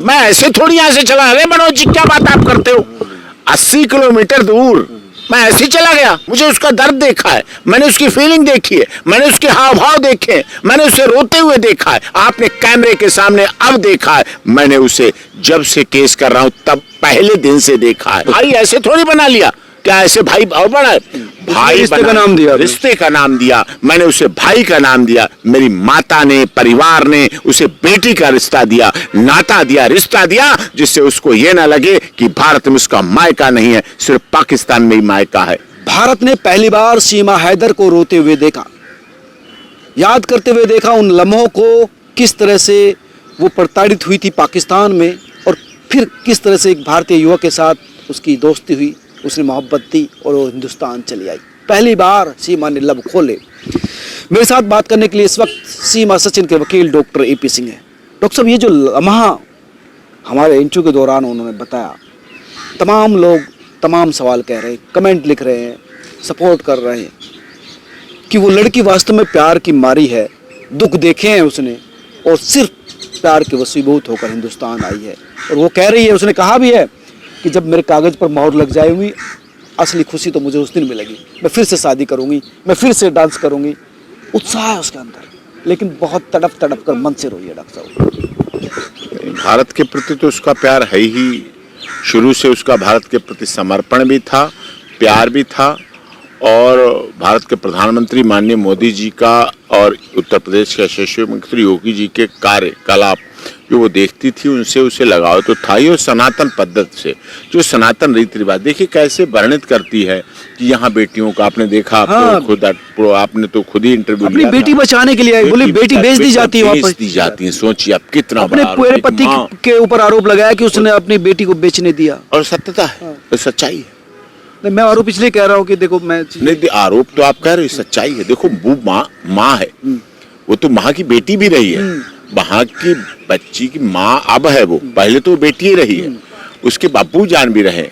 मैं ऐसे थोड़ी यहाँ से चला। अरे मनोज जी क्या बात आप करते हो, 80 किलोमीटर दूर मैं ऐसे ही चला गया। मुझे उसका दर्द देखा है, मैंने उसकी फीलिंग देखी है, मैंने उसके हाव भाव देखे हैं, मैंने उसे रोते हुए देखा है। आपने कैमरे के सामने अब देखा है, मैंने उसे जब से केस कर रहा हूं तब पहले दिन से देखा है। भाई ऐसे थोड़ी बना लिया, क्या ऐसे भाई और बना है? भाई रिश्ते का नाम दिया, रिश्ते का नाम दिया, मैंने उसे भाई का नाम दिया। मेरी माता ने, परिवार ने उसे बेटी का रिश्ता दिया, नाता दिया, रिश्ता दिया, जिससे उसको ये ना लगे कि भारत में उसका मायका नहीं है, सिर्फ पाकिस्तान में ही मायका है। भारत ने पहली बार सीमा हैदर को रोते हुए देखा, याद करते हुए देखा उन लम्हों को, किस तरह से वो प्रताड़ित हुई थी पाकिस्तान में, और फिर किस तरह से एक भारतीय युवक के साथ उसकी दोस्ती हुई, उसने मोहब्बत दी और वो हिंदुस्तान चली आई। पहली बार सीमा ने लब खोले। मेरे साथ बात करने के लिए इस वक्त सीमा सचिन के वकील डॉक्टर AP सिंह हैं। डॉक्टर साहब, ये जो लम्हा हमारे इंटरव्यू के दौरान उन्होंने बताया, तमाम लोग तमाम सवाल कह रहे हैं, कमेंट लिख रहे हैं, सपोर्ट कर रहे हैं कि वो लड़की वास्तव में प्यार की मारी है, दुख देखे हैं उसने और सिर्फ प्यार के वसीभूत होकर हिंदुस्तान आई है। और वो कह रही है, उसने कहा भी है कि जब मेरे कागज पर मोहर लग जाएगी, असली खुशी तो मुझे उस दिन मिलेगी, मैं फिर से शादी करूंगी, मैं फिर से डांस करूंगी। उत्साह है उसके अंदर, लेकिन बहुत तड़प तड़प कर मन से रोई है डॉक्टर साहब। भारत के प्रति तो उसका प्यार है ही, शुरू से उसका भारत के प्रति समर्पण भी था, प्यार भी था। और भारत के प्रधानमंत्री माननीय मोदी जी का और उत्तर प्रदेश के यशस्वी मुख्यमंत्री योगी जी के कार्यकलाप जो वो देखती थी, उनसे उसे लगाव तो था ही। और सनातन पद्धति से, जो सनातन रीति रिवाज, देखिए कैसे वर्णित करती है कि यहाँ बेटियों का आपने देखा, आपने तो खुद ही इंटरव्यू अपनी बेटी बचाने के लिए आई, बोली बेटी बेच दी जाती है, बेच दी जाती है। सोचिए आप कितना अपने पूरे पति के ऊपर आरोप लगाया कि उसने अपनी बेटी को बेचने दिया। और सत्यता है, सच्चाई है। मैं आरोप इसलिए कह रहा हूँ कि देखो, मैं नहीं, आरोप तो आप कह रहे हो, सच्चाई है। देखो वो माँ है, वो तो माँ की बेटी भी रही है, वहाँ की बच्ची की माँ अब है, वो पहले तो बेटी ही रही है, उसके बापू जान भी रहे,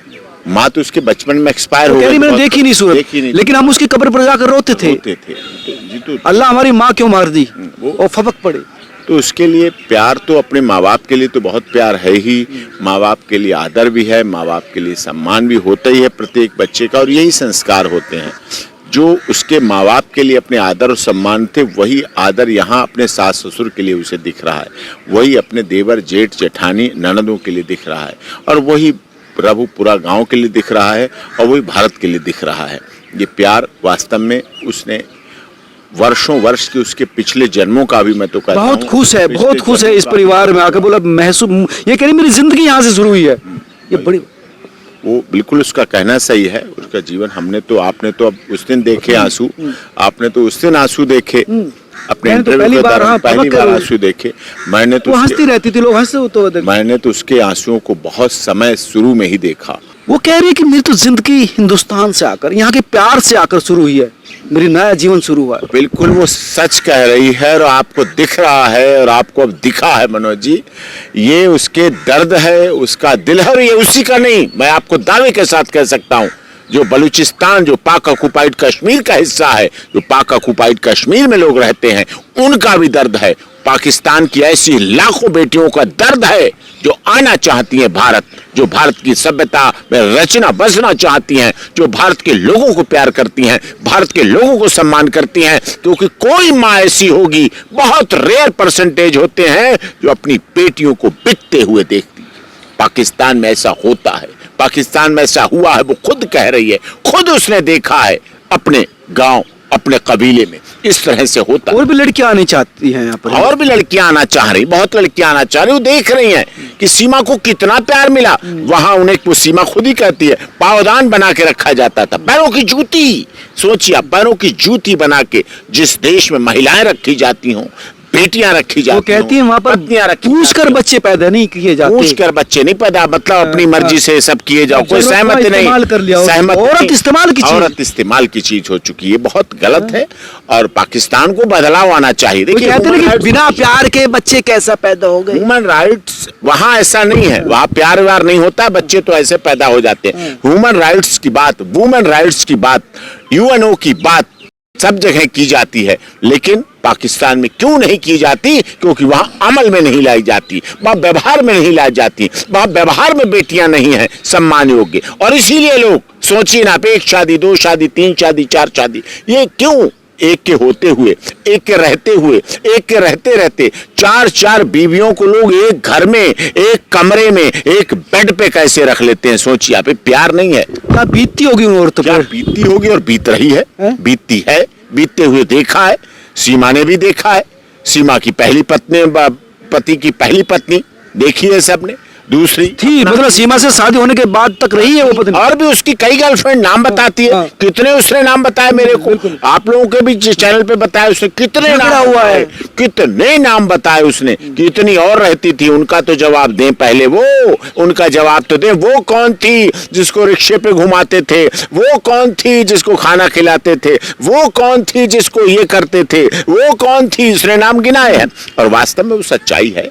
माँ तो उसके बचपन में एक्सपायर हो गई। मैंने देखी नहीं सूरत, लेकिन हम उसकी कब्र पर जाकर रोते थे, अल्लाह हमारी माँ क्यों मार दी, और फपक पड़े। तो उसके लिए प्यार तो अपने माँ बाप के लिए तो बहुत प्यार है ही, माँ बाप के लिए आदर भी है, माँ बाप के लिए सम्मान भी होता ही है प्रत्येक बच्चे का। और यही संस्कार होते हैं जो उसके माँ बाप के लिए अपने आदर और सम्मान थे, वही आदर यहाँ अपने सास ससुर के लिए उसे दिख रहा है, वही अपने देवर जेठ जेठानी ननदों के लिए दिख रहा है, और वही प्रभु पूरा गाँव के लिए दिख रहा है, और वही भारत के लिए दिख रहा है। ये प्यार वास्तव में उसने वर्षों वर्ष के उसके पिछले जन्मों का भी मैं तो कहता हूं, बहुत खुश है, बहुत खुश है इस परिवार में आकर। बोला महसूस, ये कह रही मेरी जिंदगी यहाँ से शुरू हुई है। ये बड़ी, वो बिल्कुल उसका कहना सही है। उसका जीवन हमने तो, आपने तो अब उस दिन देखे आंसू, आपने तो उस दिन आंसू देखे अपने इंटरव्यू के दौरान, पहली बार आंसू देखे। मैंने तो हंसती रहती थी, लोग हंसते तो मैंने तो उसके आंसुओं को बहुत समय शुरू में ही देखा। वो कह रही है कि मेरी तो जिंदगी हिंदुस्तान से आकर, यहाँ के प्यार से आकर शुरू हुई है, मेरी नया जीवन शुरू हुआ है। बिल्कुल वो सच कह रही है, और आपको दिख रहा है, और आपको अब दिखा है मनोज जी, ये उसके दर्द है, उसका दिल है, और ये उसी का नहीं, मैं आपको दावे के साथ कह सकता हूँ, जो बलूचिस्तान, जो पाक ऑक्युपाइड कश्मीर का हिस्सा है, जो पाक ऑक्युपाइड कश्मीर में लोग रहते हैं, उनका भी दर्द है। पाकिस्तान की ऐसी लाखों बेटियों का दर्द है जो आना चाहती हैं भारत, जो भारत की सभ्यता में रचना बसना चाहती हैं, जो भारत के लोगों को प्यार करती हैं, भारत के लोगों को सम्मान करती हैं। क्योंकि कोई माँ ऐसी होगी, बहुत रेयर परसेंटेज होते हैं जो अपनी बेटियों को बिकते हुए देखती। पाकिस्तान में ऐसा होता है, पाकिस्तान में ऐसा हुआ है, वो खुद कह रही है, खुद उसने देखा है अपने गांव, अपने कबीले में इस तरह से होता है। और भी लड़कियां आनी चाहती हैं यहाँ पर, और भी लड़कियां आना चाह रही, बहुत लड़कियां आना चाह रही, वो देख रही हैं कि सीमा को कितना प्यार मिला। वहां उन्हें वो सीमा खुद ही कहती है, पावदान बना के रखा जाता था, पैरों की जूती, सोचिए पैरों की जूती बना के जिस देश में महिलाएं रखी जाती हों, बेटियां रखी जाती, वो कहती हैं वहां पर पूछ कर बच्चे पैदा नहीं किए जाते, पूछ कर बच्चे नहीं पैदा, मतलब अपनी मर्जी से सब किए जाओ, कोई सहमत नहीं, सहमत औरत इस्तेमाल की चीज, औरत इस्तेमाल की चीज हो चुकी है, बहुत गलत है। और पाकिस्तान को बदलाव आना चाहिए। देखिए कहते हैं कि बिना प्यार के बच्चे कैसा पैदा हो गए। ह्यूमन राइट्स वहाँ ऐसा नहीं है, वहाँ प्यार व्यार नहीं होता, बच्चे तो ऐसे पैदा हो जाते हैं। ह्यूमन राइट्स की बात, वुमेन राइट्स की बात, यूएनओ की बात सब जगह की जाती है, लेकिन पाकिस्तान में क्यों नहीं की जाती? क्योंकि वहां अमल में नहीं लाई जाती, वहां व्यवहार में नहीं लाई जाती, वहां व्यवहार में बेटियां नहीं हैं सम्मान योग्य। और इसीलिए लोग सोचिए ना, एक शादी, दो शादी, तीन शादी, चार शादी, ये क्यों? एक के होते हुए, एक के रहते हुए, एक के रहते रहते चार चार बीवियों को लोग एक घर में, एक कमरे में, एक बेड पे कैसे रख लेते हैं? सोचिए आप, प्यार नहीं है? क्या बीतती होगी उन औरतों क्या पर? बीतती होगी और बीत रही है, बीतती है, बीतते हुए देखा है। सीमा ने भी देखा है, सीमा की पहली पत्नी, पति की पहली पत्नी देखी है सबने, दूसरी थी, मतलब सीमा से शादी होने के बाद तक रही है वो पत्नी। और भी उसकी कई गर्लफ्रेंड, नाम बताती है। हाँ। कितने उसने नाम बताए मेरे को, आप लोगों के भी चैनल पे बताया उसने, कितने नाम हुआ है, कितने नाम बताए उसने। कितनी और रहती थी, उनका तो जवाब दें पहले, वो उनका जवाब तो दें। वो कौन थी जिसको रिक्शे पे घुमाते थे? वो कौन थी जिसको खाना खिलाते थे? वो कौन थी जिसको ये करते थे? वो कौन थी? उसने नाम गिनाए हैं, और वास्तव में वो सच्चाई है।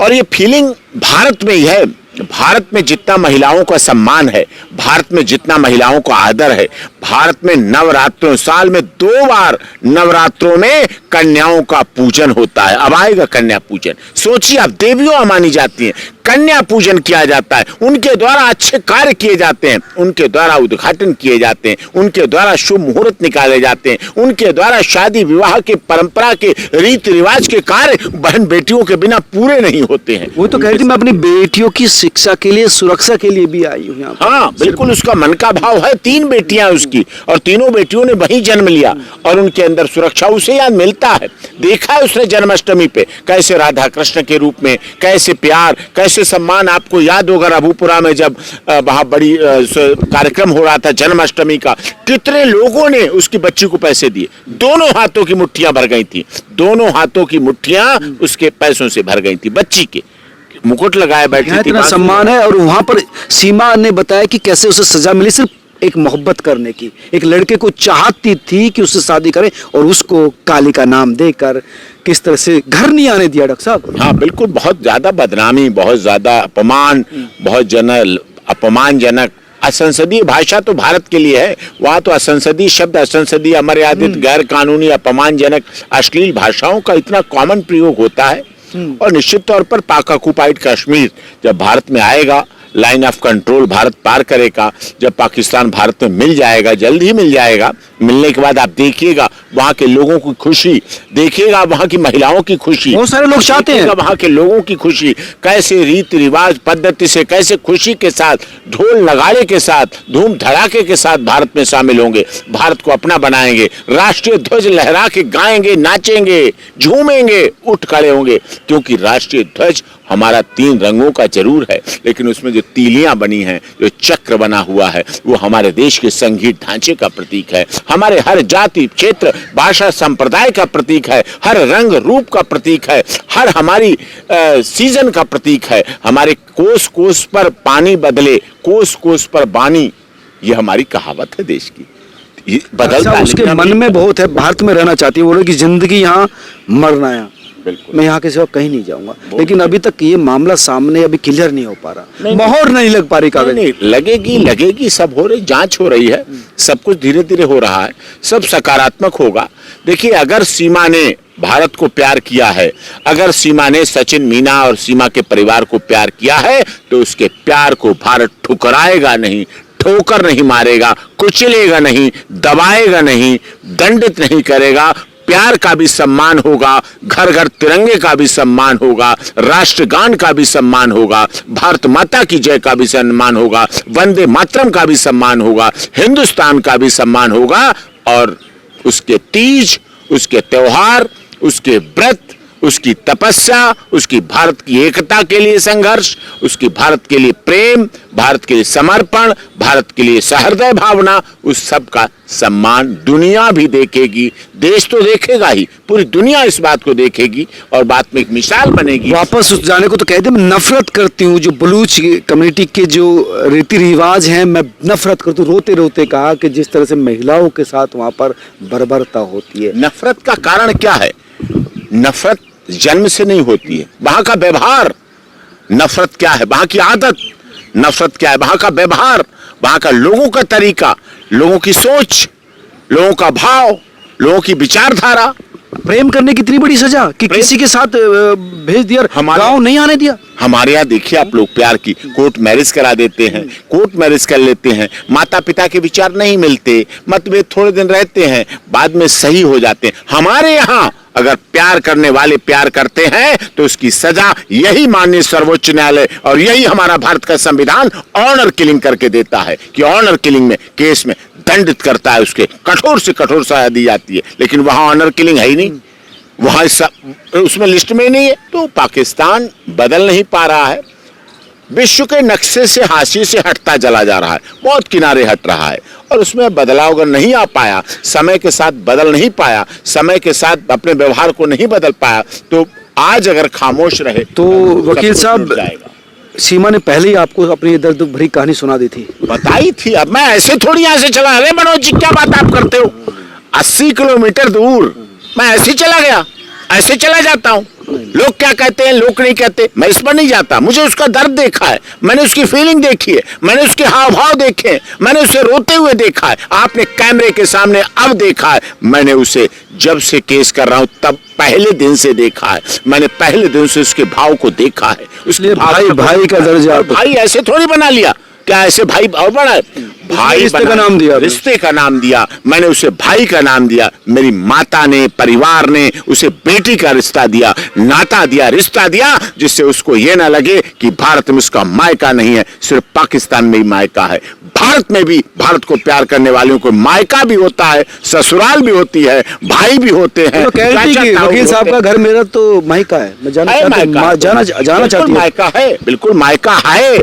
और ये फीलिंग भारत में ही है। भारत में जितना महिलाओं का सम्मान है, भारत में जितना महिलाओं का आदर है, भारत में नवरात्रों, साल में 2 बार नवरात्रों में कन्याओं का पूजन होता है। अब आएगा कन्या पूजन, सोचिए आप, देवियों मानी जाती हैं, कन्या पूजन किया जाता है, उनके द्वारा अच्छे कार्य किए जाते हैं, उनके द्वारा उद्घाटन किए जाते हैं, उनके द्वारा शुभ मुहूर्त निकाले जाते हैं, उनके द्वारा शादी विवाह के परंपरा के रीति रिवाज के कार्य बहन बेटियों के बिना पूरे नहीं होते हैं। वो तो कह रही थी मैं अपनी बेटियों की शिक्षा के लिए, सुरक्षा के लिए भी आई हूँ यहाँ पर। हाँ बिल्कुल, उसका मन का भाव है। 3 बेटियां उसकी, और तीनों बेटियों ने वहीं जन्म लिया, और उनके अंदर सुरक्षा उसे याद मिलता है। देखा है उसने जन्माष्टमी पे कैसे राधा कृष्ण के रूप में, कैसे प्यार, कैसे सम्मान। आपको याद होगा रघुपुरा में जब वहां बड़ी कार्यक्रम हो रहा था जन्माष्टमी का, कितने लोगों ने उसकी बच्ची को पैसे दिए। दोनों हाथों की मुट्ठियां भर गई थी, दोनों हाथों की मुट्ठियां उसके पैसों से भर गई थी। बच्ची के मुकुट लगाए बैठी थी, इतना सम्मान है। और वहां पर सीमा ने बताया कि कैसे उसे सजा मिली, सिर्फ एक मोहब्बत करने की। एक लड़के को चाहती थी कि उससे शादी करे, और उसको काली का नाम देकर किस तरह से घर नहीं आने दिया। डॉक्टर साहब, हाँ बिल्कुल, बहुत ज्यादा बदनामी, बहुत ज्यादा अपमान, बहुत अपमानजनक असंसदीय भाषा तो भारत के लिए है। वहां तो असंसदीय शब्द, असंसदीय, अमर्यादित, गैर कानूनी, अपमानजनक, अश्लील भाषाओं का इतना कॉमन प्रयोग होता है। और निश्चित तौर पर पाक ऑक्युपाइड कश्मीर जब भारत में आएगा, लाइन ऑफ कंट्रोल भारत पार करेगा, जब पाकिस्तान भारत में मिल जाएगा, जल्द ही मिल जाएगा, मिलने के बाद आप देखिएगा वहां के लोगों की खुशी, देखिएगा वहां की महिलाओं की खुशी, बहुत सारे लोग चाहते हैं वहां के लोगों की खुशी, कैसे रीति रिवाज पद्धति से, कैसे खुशी के साथ, ढोल नगाड़े के साथ, धूम धड़ाके के साथ भारत में शामिल होंगे, भारत को अपना बनाएंगे, राष्ट्रीय ध्वज लहरा के गाएंगे, नाचेंगे, झूमेंगे, उठ खड़े होंगे। क्योंकि राष्ट्रीय ध्वज हमारा 3 रंगों का जरूर है, लेकिन उसमें जो तीलियां बनी हैं, जो चक्र बना हुआ है, वो हमारे देश के संघीय ढांचे का प्रतीक है, हमारे हर जाति, क्षेत्र, भाषा, संप्रदाय का प्रतीक है, हर रंग रूप का प्रतीक है, हर हमारी सीजन का प्रतीक है। हमारे कोस कोस पर पानी बदले, कोस कोस पर बानी, ये हमारी कहावत है देश की। ये बदलता है, उसके मन में बहुत है, भारत में रहना चाहती है, बोले कि जिंदगी यहाँ मरना है, मैं यहाँ के सिवा कहीं नहीं जाऊंगा। लेकिन अभी तक ये मामला सामने अभी क्लियर नहीं हो पा रहा, मोहर नहीं लग पा रही कागज। नहीं, लगेगी, सब हो रही, जांच हो रही है, सब कुछ धीरे धीरे हो रहा है, सब सकारात्मक होगा। देखिए, अगर सीमा ने भारत को प्यार किया है, अगर सीमा ने सचिन, मीना और सीमा के परिवार को प्यार किया है, तो उसके प्यार को भारत ठुकराएगा नहीं, ठोकर नहीं मारेगा, कुचलेगा नहीं, दबाएगा नहीं, दंडित नहीं करेगा। प्यार का भी सम्मान होगा, घर घर तिरंगे का भी सम्मान होगा, राष्ट्रगान का भी सम्मान होगा, भारत माता की जय का भी सम्मान होगा, वंदे मातरम का भी सम्मान होगा, हिंदुस्तान का भी सम्मान होगा। और उसके तीज, उसके त्योहार, उसके व्रत, उसकी तपस्या, उसकी भारत की एकता के लिए संघर्ष, उसकी भारत के लिए प्रेम, भारत के लिए समर्पण, भारत के लिए सहृदय भावना, उस सब का सम्मान दुनिया भी देखेगी। देश तो देखेगा ही, पूरी दुनिया इस बात को देखेगी और बात में एक मिसाल बनेगी। वापस उस जाने को तो कहते मैं नफरत करती हूँ, जो बलूच कम्युनिटी के जो रीति रिवाज हैं, मैं नफरत करती हूँ। रोते रोते कहा कि जिस तरह से महिलाओं के साथ वहां पर बर्बरता होती है। नफरत का कारण क्या है? नफरत जन्म से नहीं होती है, वहां का व्यवहार। नफरत क्या है? वहां की आदत। नफरत क्या है? वहां का व्यवहार, वहां का लोगों का तरीका, लोगों की सोच। लोगों का भाव, लोगों की विचारधारा। प्रेम करने की इतनी बड़ी सजा कि किसी के साथ भेज दिया, गांव नहीं आने दिया। हमारे यहाँ देखिए आप लोग प्यार की कोर्ट मैरिज करा देते हैं, कोर्ट मैरिज कर लेते हैं, माता पिता के विचार नहीं मिलते, मतभेद थोड़े दिन रहते हैं, बाद में सही हो जाते हैं। हमारे यहाँ अगर प्यार करने वाले प्यार करते हैं तो उसकी सजा यही माननीय सर्वोच्च न्यायालय और यही हमारा भारत का संविधान ऑनर किलिंग करके देता है कि ऑनर किलिंग में केस में दंडित करता है, उसके कठोर से कठोर सजा दी जाती है। लेकिन वहां ऑनर किलिंग है ही नहीं, वहां उसमें लिस्ट में नहीं है। तो पाकिस्तान बदल नहीं पा रहा है, विश्व के नक्शे से हाशिए से हटता चला जा रहा है, बहुत किनारे हट रहा है। और उसमें बदलाव अगर नहीं आ पाया, समय के साथ बदल नहीं पाया, समय के साथ अपने व्यवहार को नहीं बदल पाया, तो आज अगर खामोश रहे तो वकील साहब, सीमा ने पहले ही आपको अपनी दर्द भरी कहानी सुना दी थी, बताई थी। अब मैं ऐसे थोड़ी यहाँ से चला, अरे मनोज जी क्या बात आप करते हो, 80 किलोमीटर दूर मैं ऐसे चला गया, ऐसे चला जाता हूँ। लोग क्या कहते हैं, लोग नहीं कहते, मैं इस पर नहीं जाता। मुझे उसका दर्द देखा है, मैंने उसकी फीलिंग देखी है, मैंने उसके हाव भाव देखे हैं, मैंने उसे रोते हुए देखा है। आपने कैमरे के सामने अब देखा है, मैंने उसे जब से केस कर रहा हूं तब पहले दिन से देखा है, मैंने पहले दिन से उसके भाव को देखा है। उसके भाई का दर्जा, भाई ऐसे थोड़ी बना लिया, क्या ऐसे भाई भाव बना है? भाई रिश्ते का नाम दिया, रिश्ते का नाम दिया, मैंने उसे भाई का नाम दिया। मेरी माता ने, परिवार ने उसे बेटी का रिश्ता दिया, नाता दिया, रिश्ता दिया, जिससे उसको ये ना लगे कि भारत में उसका मायका नहीं है, सिर्फ पाकिस्तान में ही मायका है। भारत में भी भारत को प्यार करने वालों को मायका भी होता है, ससुराल भी होती है, भाई भी होते हैं। तो वकील साहब का घर मेरा तो मायका है, मैं जाना चाहती हूँ। मायका है, बिल्कुल मायका है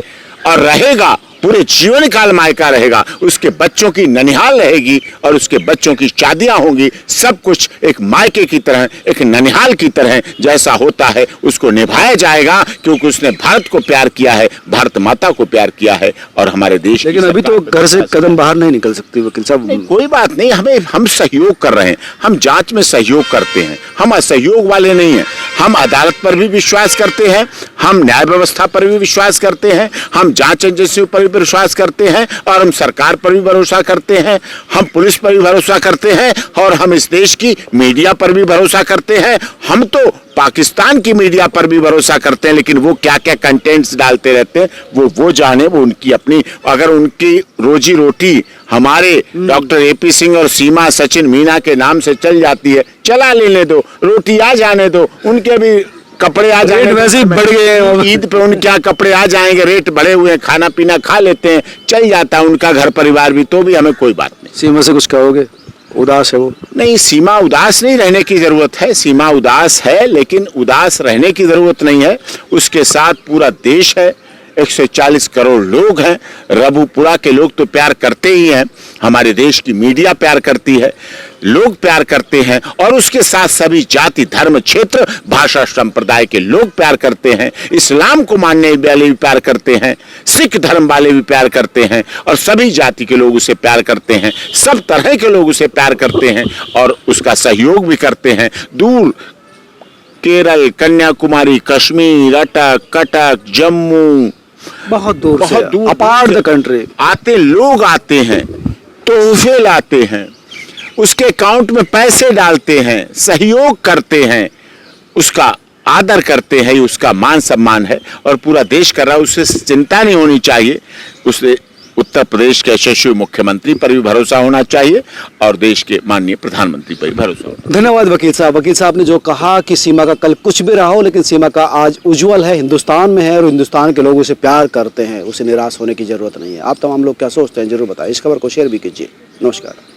और रहेगा, पूरे जीवन काल मायका रहेगा। उसके बच्चों की ननिहाल रहेगी और उसके बच्चों की शादियां होंगी। सब कुछ एक मायके की तरह, एक ननिहाल की तरह जैसा होता है उसको निभाया जाएगा, क्योंकि उसने भारत को प्यार किया है, भारत माता को प्यार किया है और हमारे देश। लेकिन अभी तो घर से कदम बाहर नहीं निकल सकती वकील साहब। कोई बात नहीं, हम सहयोग कर रहे हैं, हम जांच में सहयोग करते हैं, हम असहयोग वाले नहीं हैं। हम अदालत पर भी विश्वास करते हैं, हम न्याय व्यवस्था पर भी विश्वास करते हैं, हम जांच एजेंसियों पर भी विश्वास करते हैं और हम सरकार पर भी भरोसा करते हैं, हम पुलिस पर भी भरोसा करते हैं और हम इस देश की मीडिया पर भी भरोसा करते हैं। हम तो पाकिस्तान की मीडिया पर भी भरोसा करते हैं, लेकिन वो क्या क्या कंटेंट्स डालते रहते हैं वो जाने, वो उनकी अपनी। अगर उनकी रोजी रोटी हमारे डॉक्टर एपी सिंह और सीमा सचिन मीना के नाम से चल जाती है, चला लेने दो, रोटी आ जाने दो, उनके भी कपड़े आ जाएंगे, वैसे ही बढ़ गए हैं ईद पे उनके यहाँ कपड़े आ जाएंगे, रेट बढ़े हुए हैं, खाना पीना खा लेते हैं, चल जाता है उनका घर परिवार भी, तो भी हमें कोई बात नहीं। सीमा से कुछ कहोगे? उदास है वो? नहीं, सीमा उदास नहीं रहने की जरूरत है, सीमा उदास है लेकिन उदास रहने की जरूरत नहीं है। उसके साथ पूरा देश है, 140 करोड़ लोग हैं, रबुपुरा के लोग तो प्यार करते ही हैं, हमारे देश की मीडिया प्यार करती है, लोग प्यार करते हैं और उसके साथ सभी जाति धर्म क्षेत्र भाषा संप्रदाय के लोग प्यार करते हैं, इस्लाम को मानने वाले भी प्यार करते हैं, सिख धर्म वाले भी प्यार करते हैं और सभी जाति के लोग उसे प्यार करते हैं, सब तरह के लोग उसे प्यार करते हैं और उसका सहयोग भी करते हैं। दूर केरल, कन्याकुमारी, कश्मीर, अटक, कटक, जम्मू, बहुत दूर अपार द कंट्री आते लोग आते हैं, तोहफे लाते हैं, उसके अकाउंट में पैसे डालते हैं, सहयोग करते हैं, उसका आदर करते हैं, उसका मान सम्मान है और पूरा देश कर रहा है। उससे चिंता नहीं होनी चाहिए, उससे उत्तर प्रदेश के यशस्वी मुख्यमंत्री पर भी भरोसा होना चाहिए और देश के माननीय प्रधानमंत्री पर भी भरोसा होना। धन्यवाद वकील साहब। वकील साहब ने जो कहा कि सीमा का कल कुछ भी रहा हो, लेकिन सीमा का आज उज्जवल है, हिंदुस्तान में है और हिंदुस्तान के लोग उसे प्यार करते हैं, उसे निराश होने की जरूरत नहीं है। आप तमाम लोग क्या सोचते हैं जरूर बताएं, इस खबर को शेयर भी कीजिए। नमस्कार।